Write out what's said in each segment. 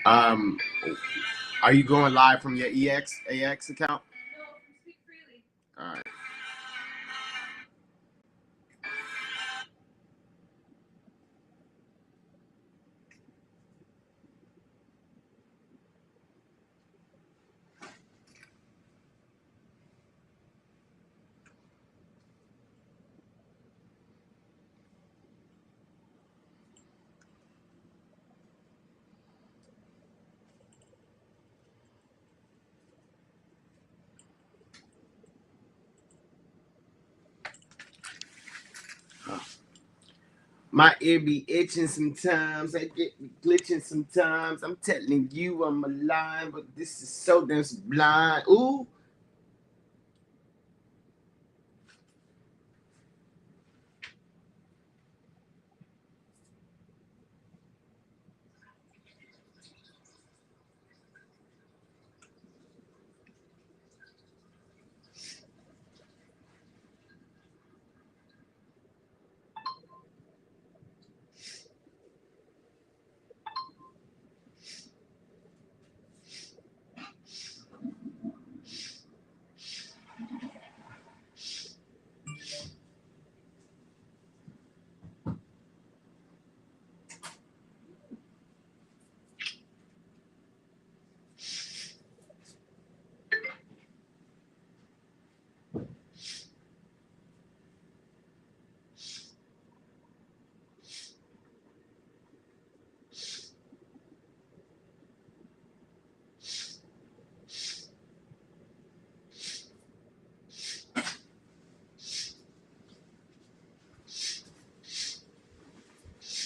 Um, are you going live from your AX account? No, from Speak Freely. All right. My ear be itching sometimes. I get me glitching sometimes. I'm telling you I'm alive, but this is so damn blind. Ooh.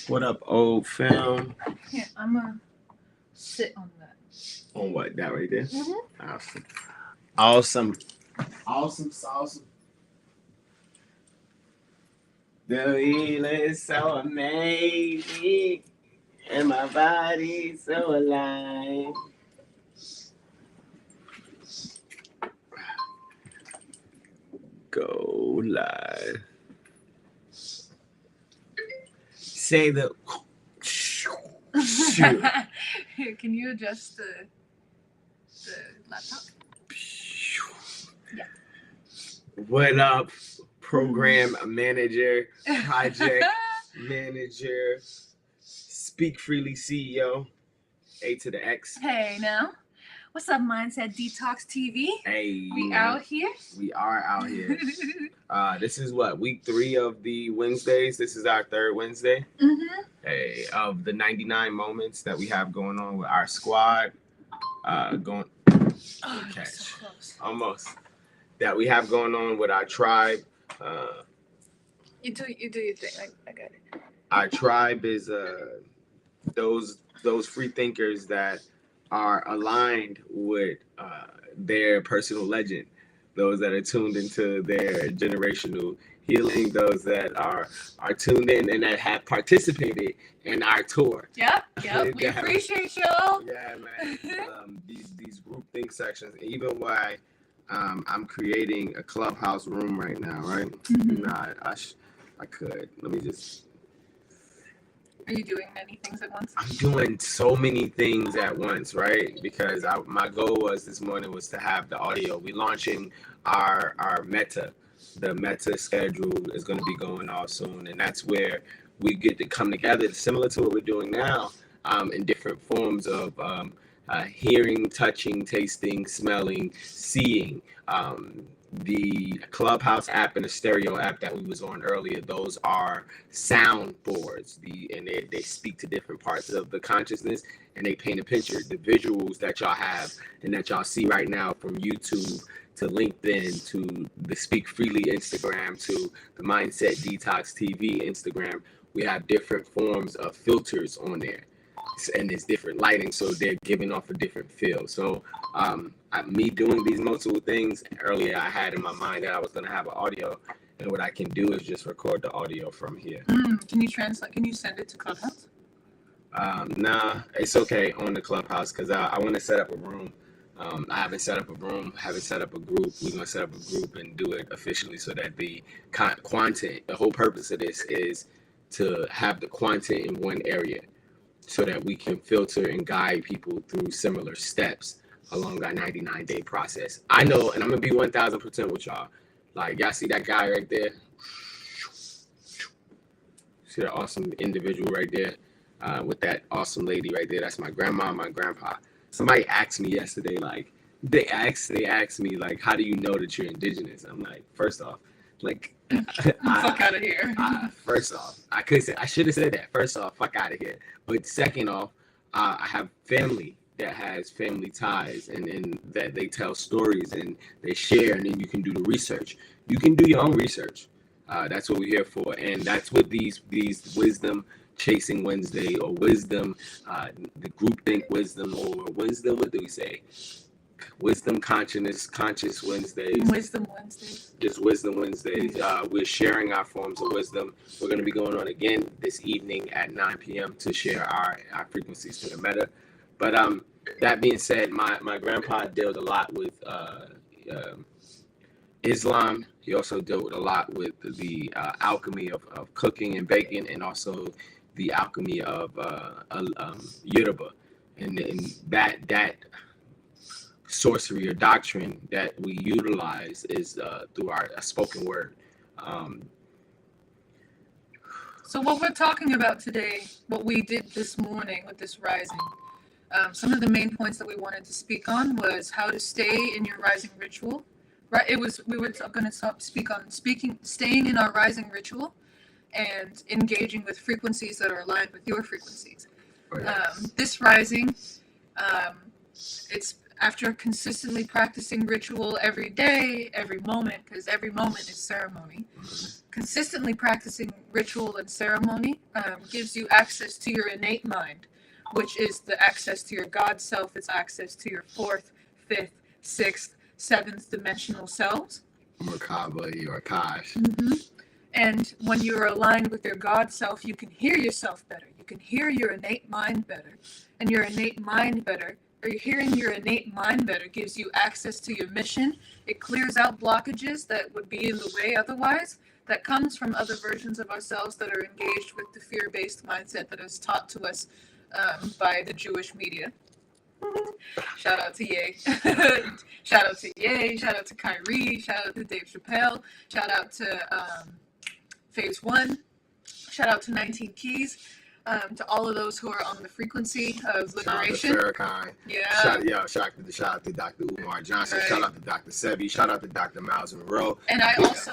What up, old film? Yeah, I'm gonna sit on that. On what? That right there? Mm-hmm. Awesome. Awesome. The feeling is so amazing, and my body's so alive. Go live. Say the. Shoot. Can you adjust the laptop? Yeah. What up, program manager, project manager, Speak Freely CEO, A to the X. Hey now. What's up, Mindset Detox TV? Hey. We out here? We are out here. This is what, week 3 of the Wednesdays. This is our 3rd Wednesday. Mm-hmm. Hey, of the 99 moments that we have going on with our squad. Oh, Okay. so close. Almost. That we have going on with our tribe. You do your thing. I got it. Our tribe is those free thinkers that are aligned with their personal legend, those that are tuned into their generational healing, those that are tuned in and that have participated in our tour. Yep. We appreciate y'all. Yeah, man. These group think sections, even why I'm creating a clubhouse room right now, right? Mm-hmm. I could. Let me just. Are you doing many things at once? I'm doing so many things at once, right? Because my goal was this morning was to have the audio. We're launching our meta. The meta schedule is going to be going off soon, and that's where we get to come together, similar to what we're doing now, in different forms of hearing, touching, tasting, smelling, seeing. The Clubhouse app and the stereo app that we was on earlier, those are sound boards. And they speak to different parts of the consciousness, and they paint a picture. The visuals that y'all have and that y'all see right now, from YouTube to LinkedIn to the Speak Freely Instagram to the Mindset Detox TV Instagram, we have different forms of filters on there. And it's different lighting, so they're giving off a different feel. So me doing these multiple things, earlier I had in my mind that I was going to have an audio, and what I can do is just record the audio from here. Can you translate? Can you send it to Clubhouse? Nah, it's okay on the Clubhouse, because I want to set up a room. I haven't set up a room, haven't set up a group. We're going to set up a group and do it officially, so that the content, the whole purpose of this is to have the content in one area. so that we can filter and guide people through similar steps along our 99-day process. I know, and I'm gonna be 1,000% with y'all. Like, y'all see that guy right there? See that awesome individual right there with that awesome lady right there? That's my grandma, my grandpa. Somebody asked me yesterday, like, they asked me, like, how do you know that you're indigenous? I'm like, first off, like, fuck out of here. First off, I should have said that. First off, fuck out of here. But second off, I have family that has family ties, and that they tell stories and they share, and then you can do the research. You can do your own research. That's what we're here for, and that's what these wisdom chasing Wednesday or wisdom, the groupthink wisdom or wisdom. What do we say? Wisdom conscious Wednesdays. Wisdom Wednesdays. Just Wisdom Wednesdays. We're sharing our forms of wisdom. We're going to be going on again this evening at 9 p.m. to share our frequencies to the meta. But that being said, my grandpa dealt a lot with Islam. He also dealt a lot with the alchemy of cooking and baking, and also the alchemy of Yoruba, and that sorcery or doctrine that we utilize is through our spoken word. So what we're talking about today, what we did this morning with this rising, some of the main points that we wanted to speak on was how to stay in your rising ritual. Right, we were going to speak on staying in our rising ritual and engaging with frequencies that are aligned with your frequencies. This rising, it's after consistently practicing ritual every day, every moment, because every moment is ceremony. Consistently practicing ritual and ceremony gives you access to your innate mind, which is the access to your God self. It's access to your 4th, 5th, 6th, 7th dimensional selves. Merkaba, your Akash. Mm-hmm. And when you're aligned with your God self, you can hear yourself better. You can hear your innate mind better. And your innate mind better, or hearing your innate mind better, gives you access to your mission. It clears out blockages that would be in the way otherwise. That comes from other versions of ourselves that are engaged with the fear-based mindset that is taught to us by the Jewish media. Shout out to Ye. Shout out to Ye. Shout out to Kyrie. Shout out to Dave Chappelle. Shout out to Phase 1. Shout out to 19 Keys. To all of those who are on the frequency of liberation. Shout out to Yeah. Shout out to Dr. Umar Johnson. Right. Shout out to Dr. Sebi. Shout out to Dr. Miles Monroe. And I also...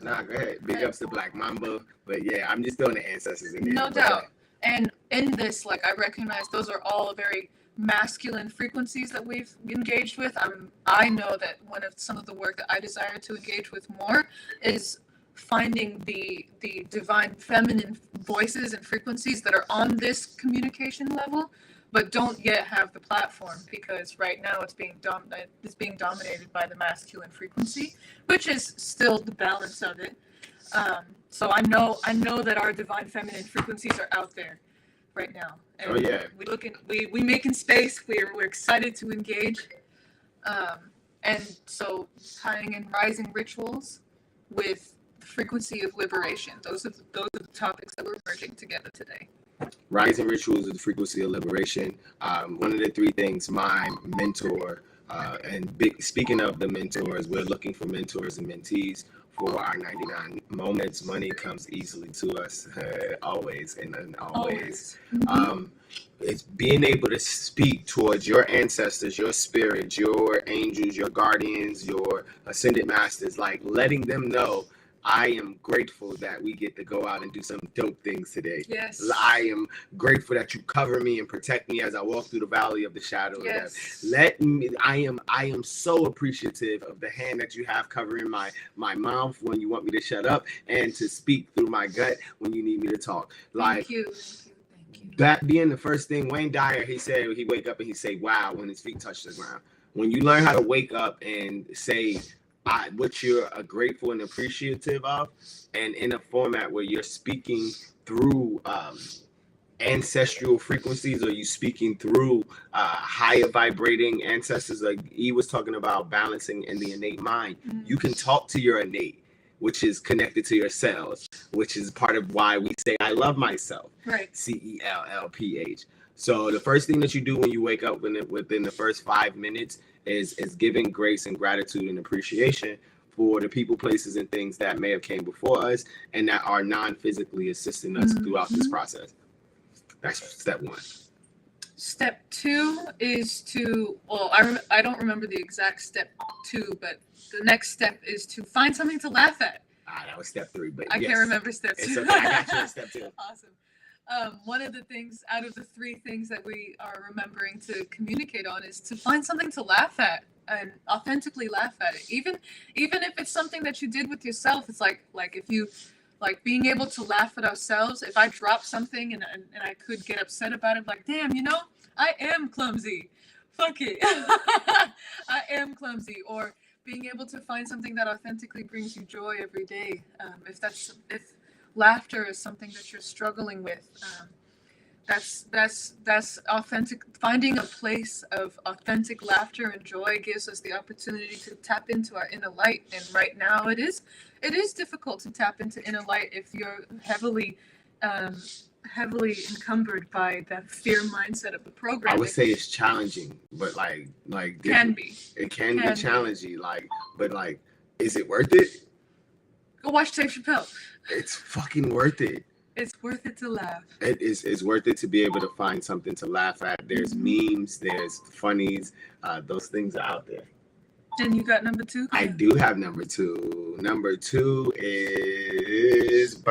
Nah, go ahead. Big ups to Black Mamba. But yeah, I'm just throwing the ancestors in there. No doubt. And in this, like, I recognize those are all very masculine frequencies that we've engaged with. I know that some of the work that I desire to engage with more is finding the divine feminine voices and frequencies that are on this communication level, but don't yet have the platform, because right now it's being dominated by the masculine frequency, which is still the balance of it. So I know that our divine feminine frequencies are out there right now. And we making space. We're excited to engage. And so tying in rising rituals with the frequency of liberation. Those are the topics that we're merging together today. Rising rituals of the frequency of liberation. One of the 3 things my mentor, speaking of the mentors, we're looking for mentors and mentees for our 99 moments. Money comes easily to us, always and always. Mm-hmm. It's being able to speak towards your ancestors, your spirits, your angels, your guardians, your ascended masters, like letting them know, I am grateful that we get to go out and do some dope things today. Yes. I am grateful that you cover me and protect me as I walk through the valley of the shadow of death. I am so appreciative of the hand that you have covering my mouth when you want me to shut up, and to speak through my gut when you need me to talk. Thank you. That being the first thing, Wayne Dyer, he said he wake up and he say, wow, when his feet touch the ground. When you learn how to wake up and say what you're grateful and appreciative of, and in a format where you're speaking through ancestral frequencies, or you speaking through higher vibrating ancestors, like he was talking about balancing in the innate mind. Mm-hmm. You can talk to your innate. which is connected to your cells, which is part of why we say I love myself. Right. CELLPH. So the first thing that you do when you wake up within the first 5 minutes is giving grace and gratitude and appreciation for the people, places, and things that may have came before us and that are non-physically assisting us throughout this process. That's step one. Step 2 is to, well, I don't remember the exact step 2, but the next step is to find something to laugh at. That was step 3, but I can't remember step 2. It's okay. I got you on step 2. Awesome. One of the things out of the 3 things that we are remembering to communicate on is to find something to laugh at and authentically laugh at it. Even if it's something that you did with yourself, it's like if you like being able to laugh at ourselves. If I drop something and I could get upset about it, like, damn, I am clumsy. Fuck it. I am clumsy. Or being able to find something that authentically brings you joy every day. If laughter is something that you're struggling with, that's authentic. Finding a place of authentic laughter and joy gives us the opportunity to tap into our inner light. And right now it is difficult to tap into inner light if you're heavily encumbered by that fear mindset of the program. I would say it's challenging, but like it can be challenging. But is it worth it? Go watch Dave Chappelle. It's fucking worth it. It's worth it to laugh. It's worth it to be able to find something to laugh at. There's memes, there's funnies, those things are out there. And you got number 2? I do have number 2. Number 2 is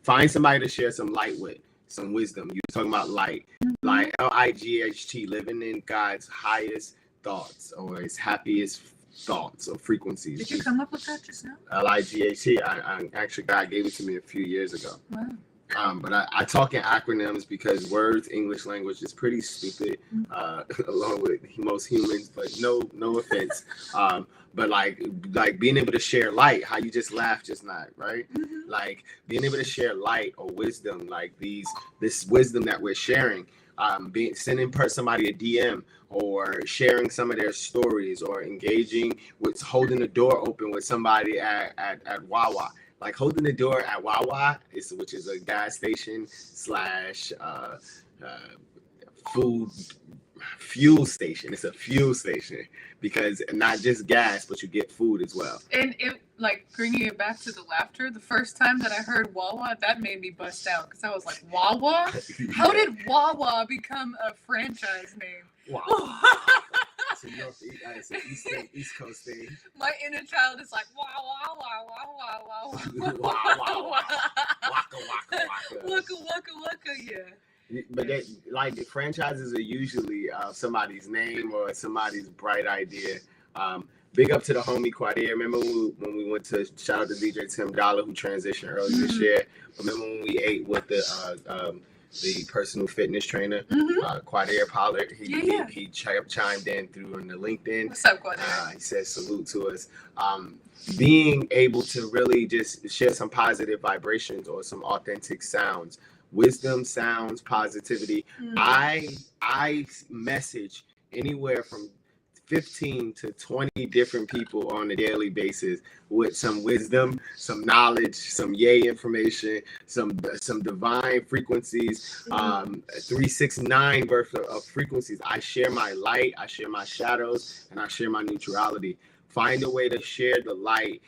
find somebody to share some light with, some wisdom. You're talking about light, like LIGHT, living in God's highest thoughts or his happiest thoughts or frequencies. Did you come up with that just now? LIGHT. I actually, God gave it to me a few years ago. Wow. But I talk in acronyms because words, English language is pretty stupid, along with most humans, but no offense. But like being able to share light, how you just laughed just now, right? Mm-hmm. Like being able to share light or wisdom, like this wisdom that we're sharing, sending somebody a DM or sharing some of their stories or engaging with holding the door open with somebody at Wawa. Like holding the door at Wawa, which is a gas station / fuel station. It's a fuel station because not just gas, but you get food as well. And it, like, bringing it back to the laughter, the first time that I heard Wawa, that made me bust out because I was like, Wawa? How did Wawa become a franchise name? Wow. It's an East Coast thing. My inner child is like, wow, wow, wow, wow, wow, wow, wow, wow, waka, waka, yeah. But like the franchises are usually somebody's name or somebody's bright idea. Big up to the homie Quadir. Remember when we went to shout out to DJ Tim Dollar who transitioned earlier this year. Remember when we ate with the personal fitness trainer, Quadir Pollard. He chimed in through on the LinkedIn. What's up, Quadir? He said salute to us. Being able to really just share some positive vibrations or some authentic sounds, wisdom, sounds, positivity. I message anywhere from 15 to 20 different people on a daily basis with some wisdom, some knowledge, some yay information, some divine frequencies, 369 worth of frequencies. I share my light, I share my shadows, and I share my neutrality. Find a way to share the light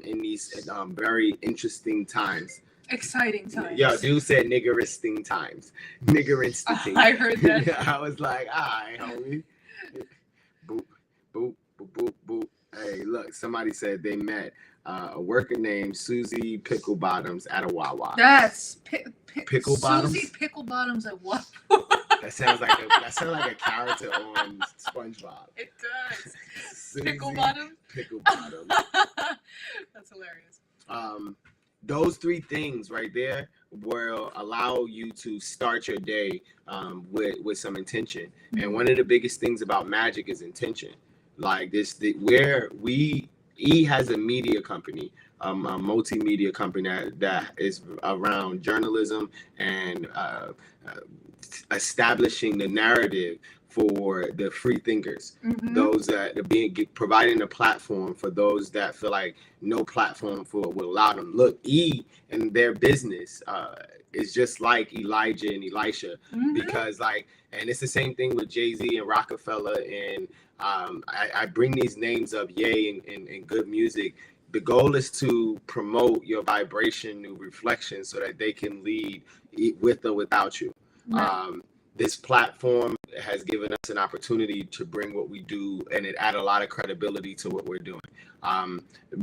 in these very interesting times. Exciting times. Yo, dude said niggeristing times. Niggeristing. I heard that. I was like, all right, homie. Boop, boop, boop, boop, boop. Hey, look, somebody said they met a worker named Susie Picklebottoms at a Wawa. That's Picklebottoms? Susie Picklebottoms at Wawa. That sounds like a character on SpongeBob. It does. Picklebottoms? Picklebottoms. That's hilarious. Those 3 things right there will allow you to start your day with some intention. And one of the biggest things about magic is intention. Like E has a media company a multimedia company that is around journalism and establishing the narrative for the free thinkers, those that are providing a platform for those that feel like no platform will allow them. Look, and their business is just like Elijah and Elisha, because and it's the same thing with Jay-Z and Rockefeller, and I bring these names up, Ye and good music. The goal is to promote your vibration, new reflection, so that they can lead with or without you. This platform has given us an opportunity to bring what we do, and it add a lot of credibility to what we're doing.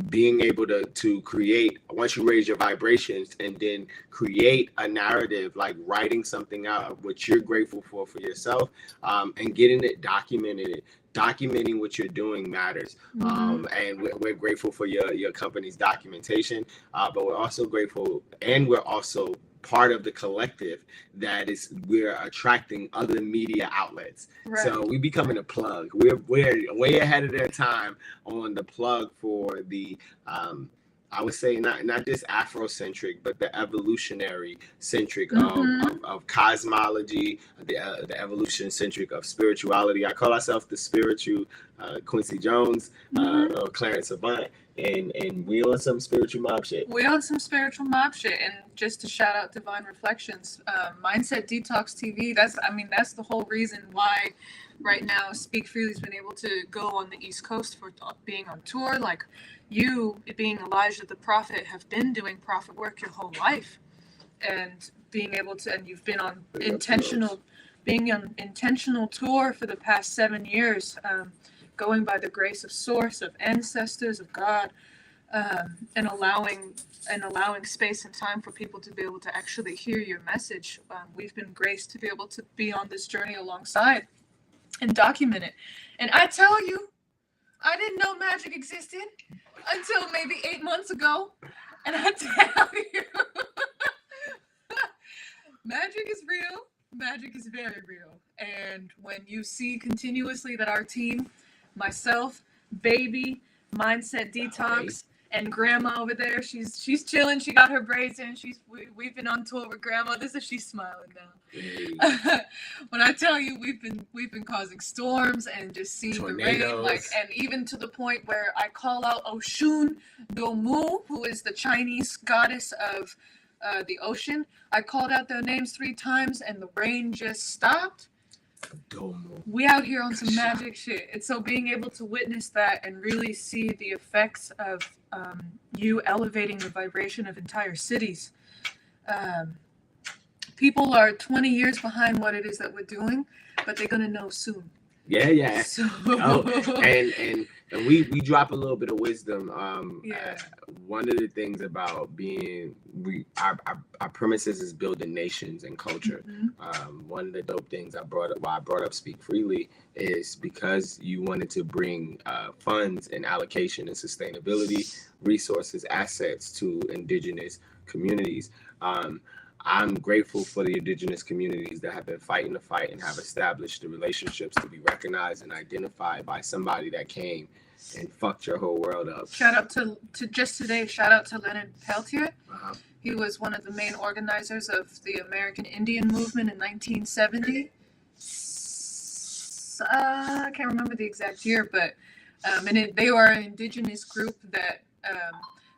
Being able to create, once you raise your vibrations and then create a narrative, like writing something out of what you're grateful for yourself, and getting it documented. Documenting what you're doing matters. And we're grateful for your company's documentation, but we're also grateful, and we're also part of the collective that we're attracting other media outlets. So we becoming a plug. We're way ahead of their time on the plug for the I would say not just Afrocentric, but the evolutionary centric of cosmology, the evolution centric of spirituality. I call ourselves the spiritual Quincy Jones, or Clarence Avant, and we on some spiritual mob shit. We on some spiritual mob shit, and just to shout out Divine Reflections, Mindset Detox TV. That's the whole reason why right now Speak Freely's been able to go on the East Coast for being on tour. Like, you, being Elijah the Prophet, have been doing prophet work your whole life, and being able to, and you've been on intentional tour for the past 7 years, going by the grace of Source, of ancestors, of God, and allowing space and time for people to be able to actually hear your message. We've been graced to be able to be on this journey alongside and document it. And I tell you, I didn't know magic existed until maybe 8 months ago. And I tell you, magic is real. Magic is very real. And when you see continuously that our team, myself, Baby, Mindset Detox, and Grandma over there, she's chilling. She got her braids in. We've been on tour with Grandma. She's smiling now. When I tell you, we've been causing storms and just seeing tornadoes. The rain, and even to the point where I call out Oshun Domu, who is the Chinese goddess of the ocean. I called out their names 3 times, and the rain just stopped. We out here on some magic shit. And so being able to witness that and really see the effects of you elevating the vibration of entire cities. People are 20 years behind what it is that we're doing, but they're gonna know soon. Yeah. So... and we drop a little bit of wisdom. One of the things about our premises is building nations and culture. One of the dope things I brought up Speak Freely is because you wanted to bring funds and allocation and sustainability, resources, assets to indigenous communities. I'm grateful for the indigenous communities that have been fighting the fight and have established the relationships to be recognized and identified by somebody that came and fucked your whole world up. Shout out to Leonard Peltier. He was one of the main organizers of the American Indian movement in 1970. I can't remember the exact year, but they were an indigenous group that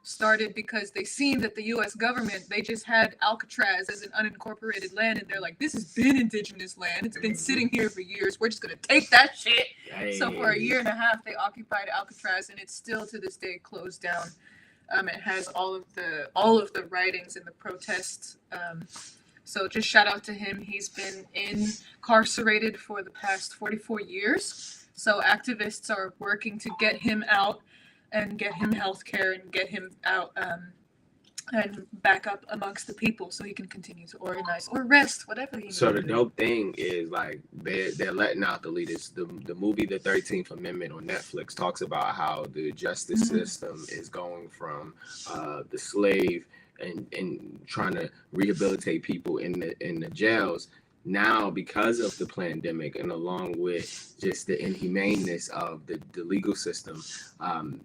started because they seen that the U.S. government, they just had Alcatraz as an unincorporated land, and they're like, this has been indigenous land. It's been sitting here for years. We're just going to take that shit. So for a year and a half, they occupied Alcatraz, and it's still to this day closed down. It has all of the writings and the protests. So just shout out to him. He's been incarcerated for the past 44 years. So activists are working to get him out and get him health care and get him out and back up amongst the people so he can continue to organize or rest, whatever he needs. So the dope thing is, like, they're letting out the leaders. The movie The 13th Amendment on Netflix talks about how the justice system is going from the slave and trying to rehabilitate people in the jails. Now, because of the pandemic and along with just the inhumaneness of the legal system,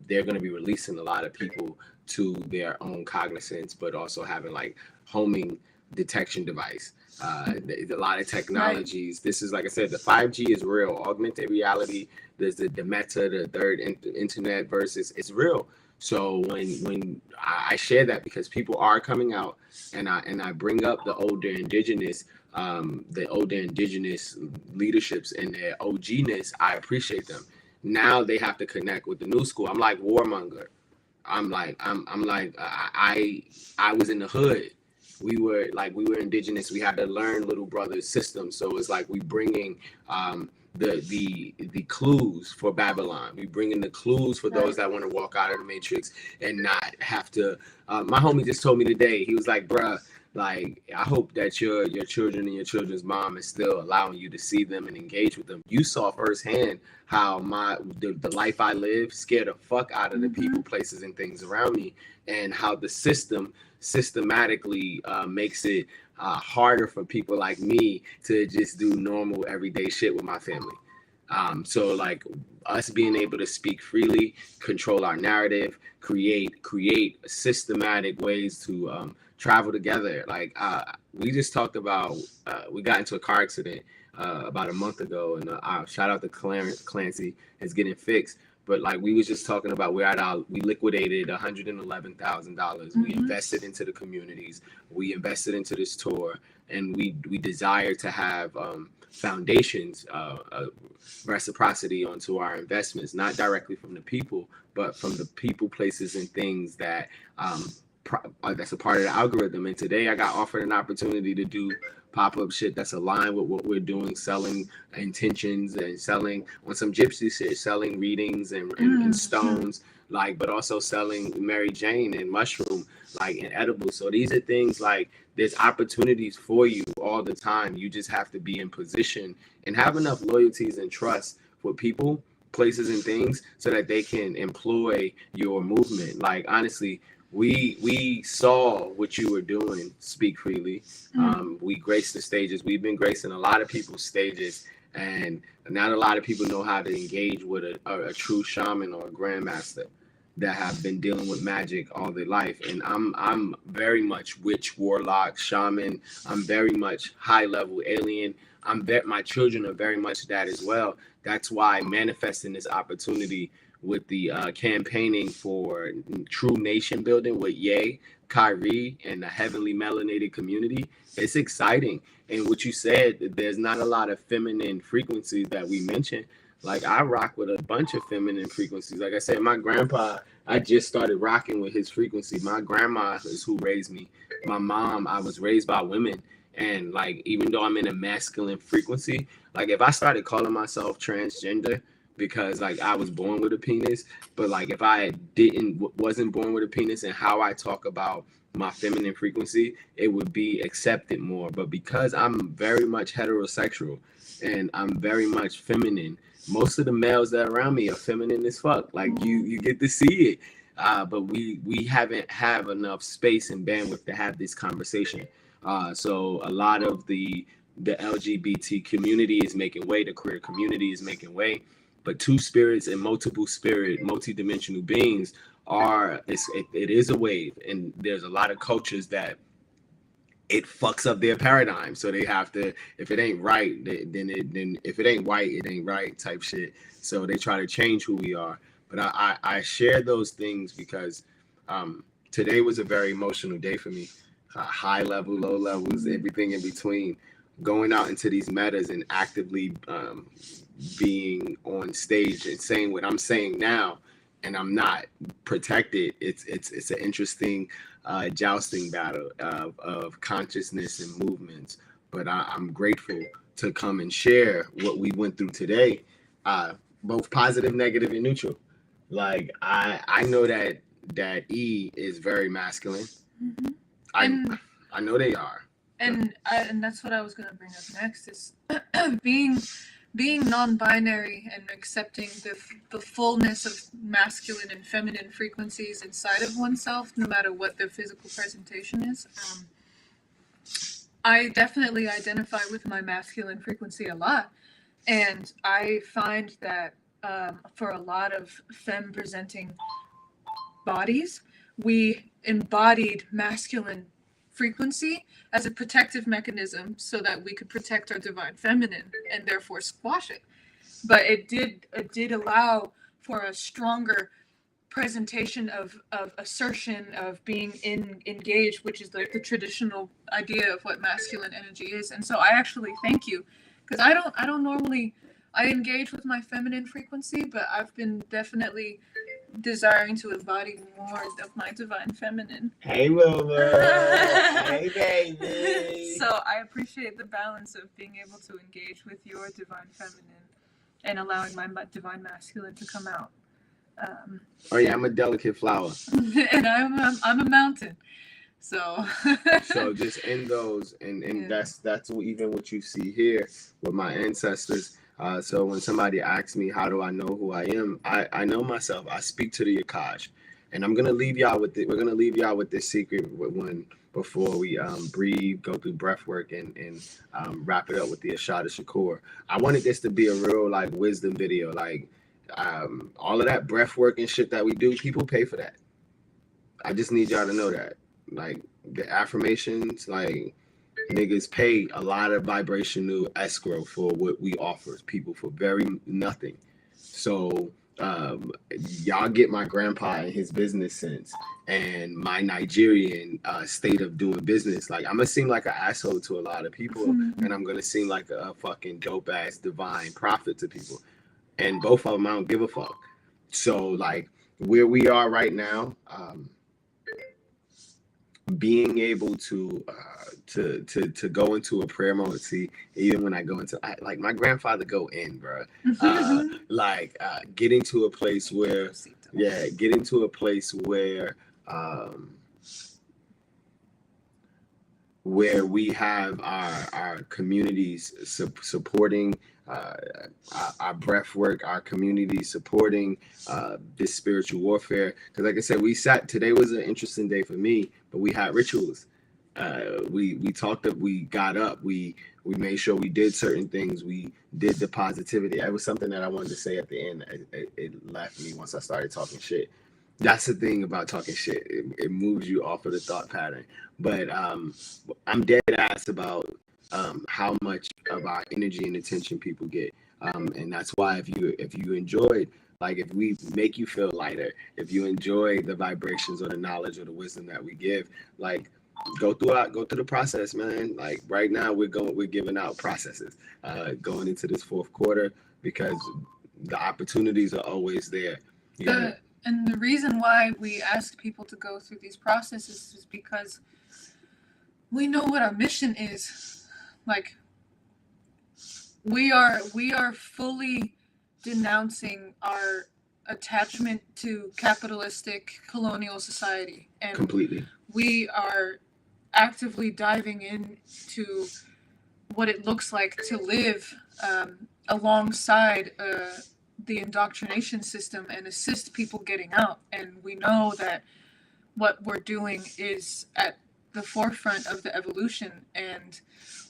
they're going to be releasing a lot of people to their own cognizance, but also having like homing detection device. A lot of technologies. Right. This is, like I said, the 5G is real. Augmented reality. There's the meta, the third internet versus it's real. So when I share that, because people are coming out, and I bring up the older indigenous leaderships and their OGness, I appreciate them. Now they have to connect with the new school. I'm like warmonger. I'm like I was in the hood. We were indigenous. We had to learn little brother's system. So it's like we bringing the clues for Babylon. We bring in the clues for those that want to walk out of the matrix and not have to. My homie just told me today. He was like, "Bruh, like I hope that your children and your children's mom is still allowing you to see them and engage with them. You saw firsthand how the life I live scared the fuck out of the people, places, and things around me, and how the system systematically makes it harder for people like me to just do normal everyday shit with my family. So like us being able to speak freely, control our narrative, create systematic ways to travel together. Like we just talked about, we got into a car accident about a month ago, and shout out to Clancy, is getting fixed. But like we was just talking about, we liquidated $111,000. We invested into the communities. We invested into this tour, and we desire to have foundations, reciprocity onto our investments, not directly from the people, but from the people, places, and things that that's a part of the algorithm. And today I got offered an opportunity to do pop-up shit that's aligned with what we're doing, selling intentions and selling on some gypsy shit, selling readings and stones, like, but also selling Mary Jane and mushroom, like, and edibles. So these are things like there's opportunities for you all the time. You just have to be in position and have enough loyalties and trust for people, places, and things so that they can employ your movement. Like, honestly, we saw what you were doing, Speak Freely. We graced the stages. We've been gracing a lot of people's stages, and not a lot of people know how to engage with a true shaman or a grandmaster that have been dealing with magic all their life. And I'm very much witch, warlock, shaman. I'm very much high level alien. My children are very much that as well. That's why manifesting this opportunity with the campaigning for true nation building with Ye, Kyrie, and the heavenly melanated community, it's exciting. And what you said, there's not a lot of feminine frequencies that we mentioned. Like, I rock with a bunch of feminine frequencies. Like I said, my grandpa, I just started rocking with his frequency. My grandma is who raised me. My mom, I was raised by women. And like, even though I'm in a masculine frequency, like if I started calling myself transgender, because like I was born with a penis, but like if I wasn't born with a penis, and how I talk about my feminine frequency, it would be accepted more. But because I'm very much heterosexual and I'm very much feminine, most of the males that are around me are feminine as fuck. Like you get to see it, but we haven't have enough space and bandwidth to have this conversation. So a lot of the LGBT community is making way, the queer community is making way. But two spirits and multiple spirit, multidimensional beings it is a wave. And there's a lot of cultures that it fucks up their paradigm. So they have to, if it ain't right, then if it ain't white, it ain't right type shit. So they try to change who we are. But I share those things because today was a very emotional day for me. High level, low levels, everything in between. Going out into these metas and actively being on stage and saying what I'm saying now, and I'm not protected. It's an interesting jousting battle of consciousness and movements. But I'm grateful to come and share what we went through today, both positive, negative, and neutral. Like I know that E is very masculine. I know they are. And that's what I was going to bring up next is being non-binary and accepting the fullness of masculine and feminine frequencies inside of oneself, no matter what their physical presentation is. I definitely identify with my masculine frequency a lot, and I find that for a lot of femme-presenting bodies, we embodied masculine frequency as a protective mechanism so that we could protect our divine feminine and therefore squash it. But it did allow for a stronger presentation of assertion, of being engaged, which is the traditional idea of what masculine energy is. And so I actually thank you, because I don't normally, I engage with my feminine frequency, but I've been definitely desiring to embody more of my divine feminine. Hey, Wilma. Hey, baby. So I appreciate the balance of being able to engage with your divine feminine and allowing my divine masculine to come out. Oh yeah, I'm a delicate flower. And I'm a mountain. So so just in those, and that's even what you see here with my ancestors. So when somebody asks me, how do I know who I am? I know myself. I speak to the Akash. And I'm gonna leave y'all with it. We're gonna leave y'all with this secret one before we breathe, go through breath work, and wrap it up with the Ashada Shakur. I wanted this to be a real like wisdom video. Like all of that breath work and shit that we do, people pay for that. I just need y'all to know that. Like the affirmations, like niggas pay a lot of vibrational escrow for what we offer people for very nothing. So y'all get my grandpa and his business sense and my Nigerian state of doing business. Like I'm gonna seem like an asshole to a lot of people, and I'm gonna seem like a fucking dope ass divine prophet to people. And both of them, I don't give a fuck. So like where we are right now, being able to go into a prayer mode. See, even when I go into like my grandfather go in, bro. Getting to a place where, getting to a place where we have our communities supporting our breath work, our community supporting this spiritual warfare. Because like I said, today was an interesting day for me, but we had rituals. We talked up, we got up, we made sure we did certain things, we did the positivity. It was something that I wanted to say at the end. It left me once I started talking shit. That's the thing about talking shit. It moves you off of the thought pattern. But I'm dead ass about how much of our energy and attention people get. And that's why if you enjoyed, like if we make you feel lighter, if you enjoy the vibrations or the knowledge or the wisdom that we give, like go through the process, man. Like right now we're giving out processes going into this fourth quarter because the opportunities are always there. And the reason why we ask people to go through these processes is because we know what our mission is. Like we are fully denouncing our attachment to capitalistic colonial society, and completely we are actively diving into what it looks like to live alongside the indoctrination system and assist people getting out. And we know that what we're doing is at the forefront of the evolution, and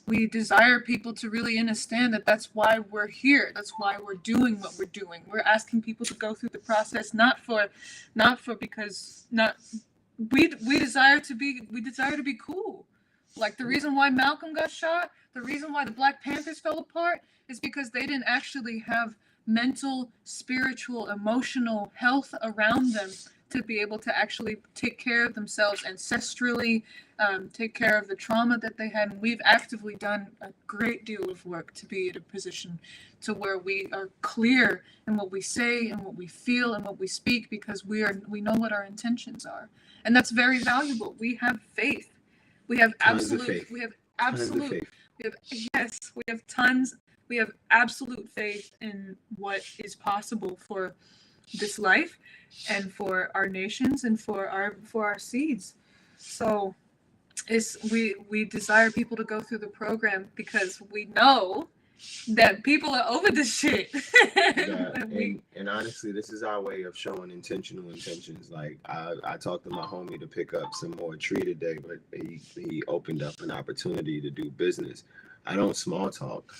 we desire people to really understand that that's why we're here. That's why we're doing what we're doing. We're asking people to go through the process, not for because we desire to be cool. Like the reason why Malcolm got shot, the reason why the Black Panthers fell apart is because they didn't actually have mental, spiritual, emotional health around them to be able to actually take care of themselves ancestrally, take care of the trauma that they had. And we've actively done a great deal of work to be in a position to where we are clear in what we say and what we feel and what we speak, because we know what our intentions are. And that's very valuable. We have faith. We have absolute faith in what is possible for this life and for our nations and for our seeds. So we desire people to go through the program because we know that people are over this shit. And honestly, this is our way of showing intentional intentions. Like I talked to my homie to pick up some more tree today, but he opened up an opportunity to do business. I don't small talk.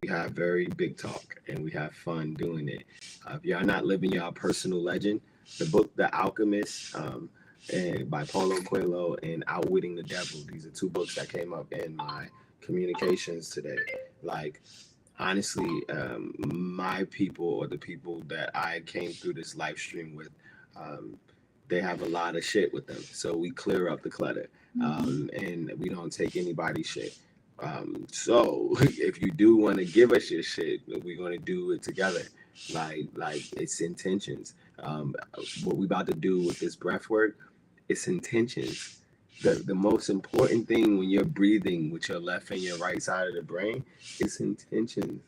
We have very big talk and we have fun doing it. If y'all not living y'all personal legend, the book The Alchemist, and by Paulo Coelho, and Outwitting the Devil. These are two books that came up in my communications today. Like, honestly, my people, or the people that I came through this live stream with, they have a lot of shit with them. So we clear up the clutter, and we don't take anybody's shit. So if you do want to give us your shit, we're going to do it together. Like it's intentions. What we about to do with this breath work, it's intentions. The most important thing when you're breathing with your left and your right side of the brain, it's intentions.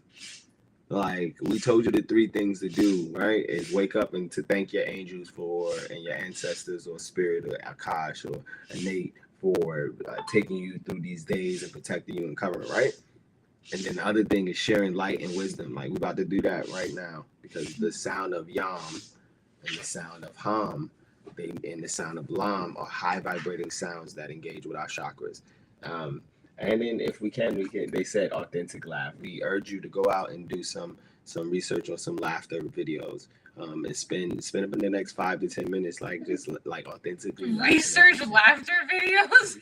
Like, we told you the three things to do, right? Is wake up and to thank your angels for, and your ancestors or spirit or Akash or innate for taking you through these days and protecting you and covering, right? And then the other thing is sharing light and wisdom. Like, we're about to do that right now, because the sound of Yam and the sound of Ham and the sound of Lam are high vibrating sounds that engage with our chakras. And then if we can, they said authentic laugh. We urge you to go out and do some research on some laughter videos. And spend up in the next 5 to 10 minutes, like, just like authentically research laughter videos.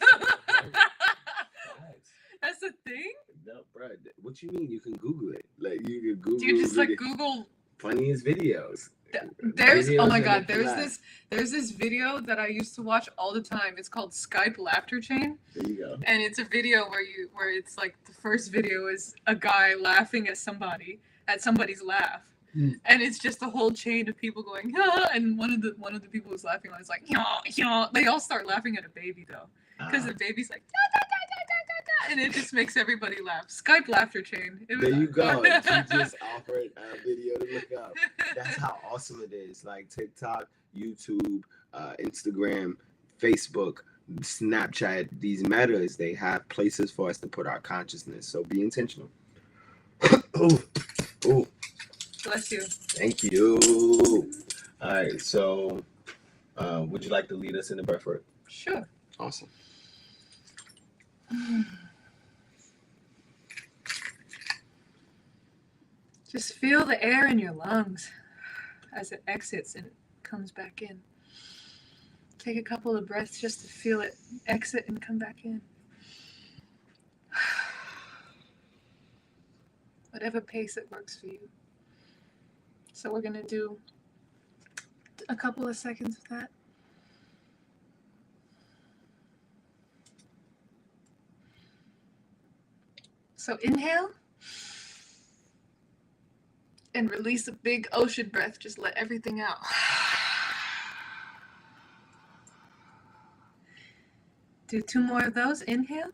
That's the thing. No, bro. What you mean? You can Google it. Like, you can Google. Do you just like Google funniest videos? There's videos, oh my god, there's this video that I used to watch all the time. It's called Skype Laughter Chain. There you go. And it's a video where it's like the first video is a guy laughing at somebody's laugh. And it's just a whole chain of people going, ah, and one of the people who's laughing is like, yeah. They all start laughing at a baby though, because the baby's like, da, da, da, da, da, da, and it just makes everybody laugh. Skype Laughter Chain. There you go. She just offered a video to look up. That's how awesome it is. Like TikTok, YouTube, Instagram, Facebook, Snapchat. These metas, they have places for us to put our consciousness. So be intentional. Oh. Bless you. Thank you. All right, so would you like to lead us in the breath work? Sure. Awesome. Just feel the air in your lungs as it exits and it comes back in. Take a couple of breaths just to feel it exit and come back in. Whatever pace it works for you. So we're going to do a couple of seconds of that. So inhale and release a big ocean breath. Just let everything out. Do 2 more of those. Inhale.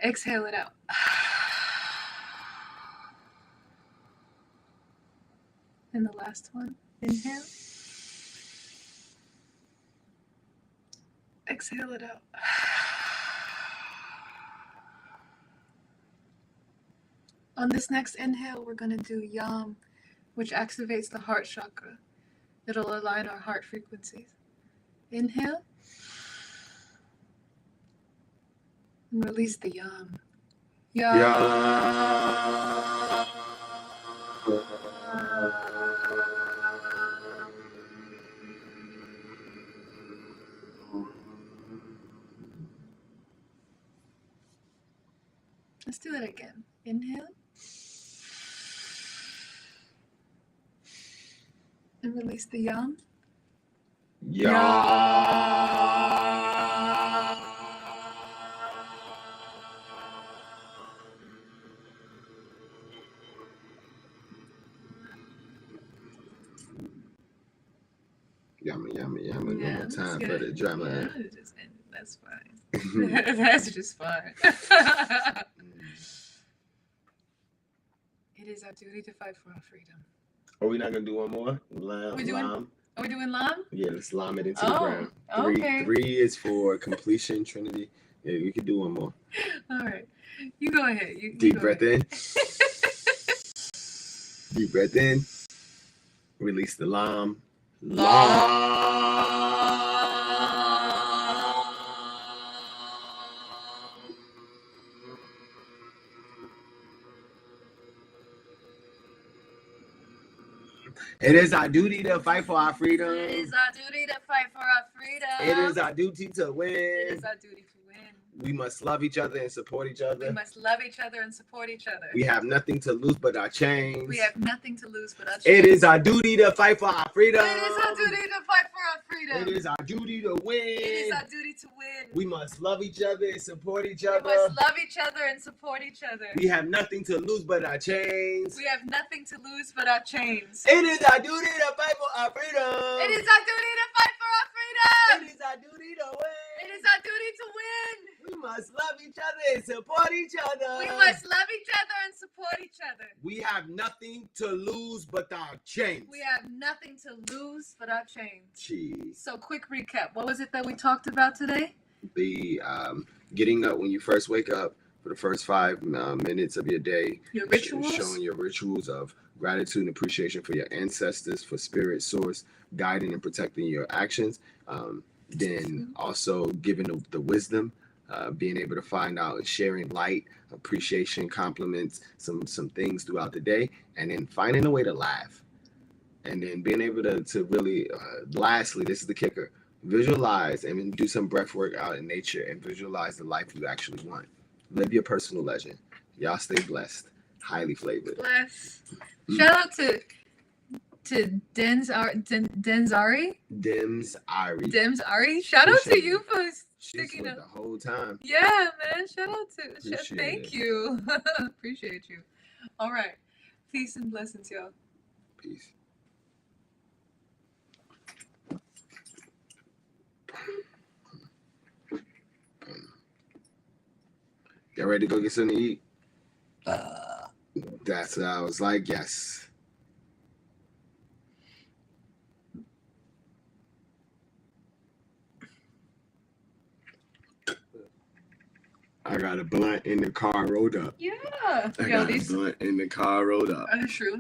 Exhale it out. And the last one, inhale. Exhale it out. On this next inhale, we're going to do Yam, which activates the heart chakra. It'll align our heart frequencies. Inhale. And release the Yam. Yam. Let's do it again. Inhale. And release the Yam. Yummy. One more time for the drama. Yeah, that's fine. That's just fine. It is our duty to fight for our freedom. Are we not gonna do one more? Are we doing Lam? Yeah, let's Lam it into the ground. Okay. 3 is for completion, Trinity. Yeah, we could do one more. All right. You go ahead. Deep breath in. Deep breath in. Release the Lam. It is our duty to fight for our freedom. It is our duty to fight for our freedom. It is our duty to win. It is our duty to win. We must love each other and support each other. We must love each other and support each other. We have nothing to lose but our chains. We have nothing to lose but our chains. It is our duty to fight for our freedom. It is our duty to fight for our freedom. It is our duty to win. It is our duty to win. We must love each other and support each We other. must love each other and support each other. We have nothing to lose but our chains. We have nothing to lose but our chains. It is our duty to fight for our freedom. It is our duty to fight for our freedom. It is our duty to win. It is our duty to win. We must love each other and support each other. We must love each other and support each other. We have nothing to lose but our chains. We have nothing to lose but our chains. Jeez. So quick recap. What was it that we talked about today? The getting up when you first wake up for the first 5 minutes of your day. Your rituals? Showing your rituals of gratitude and appreciation for your ancestors, for spirit source, guiding and protecting your actions. Then also giving the wisdom, being able to find out and sharing light, appreciation, compliments, some things throughout the day, and then finding a way to laugh. And then being able to really, lastly, this is the kicker, visualize and do some breath work out in nature and visualize the life you actually want. Live your personal legend. Y'all stay blessed. Highly flavored. Bless. Shout out to Denzari. Dems Ari. Shout out to you for She's sticking with up. the whole time. Yeah, man. Shout out to. Appreciate Thank it. you. Appreciate you. All right. Peace and blessings, y'all. Peace. Y'all ready to go get something to eat? That's what I was like, yes. I got a blunt in the car rolled up. Yeah. I got a blunt in the car rolled up. Are the shrooms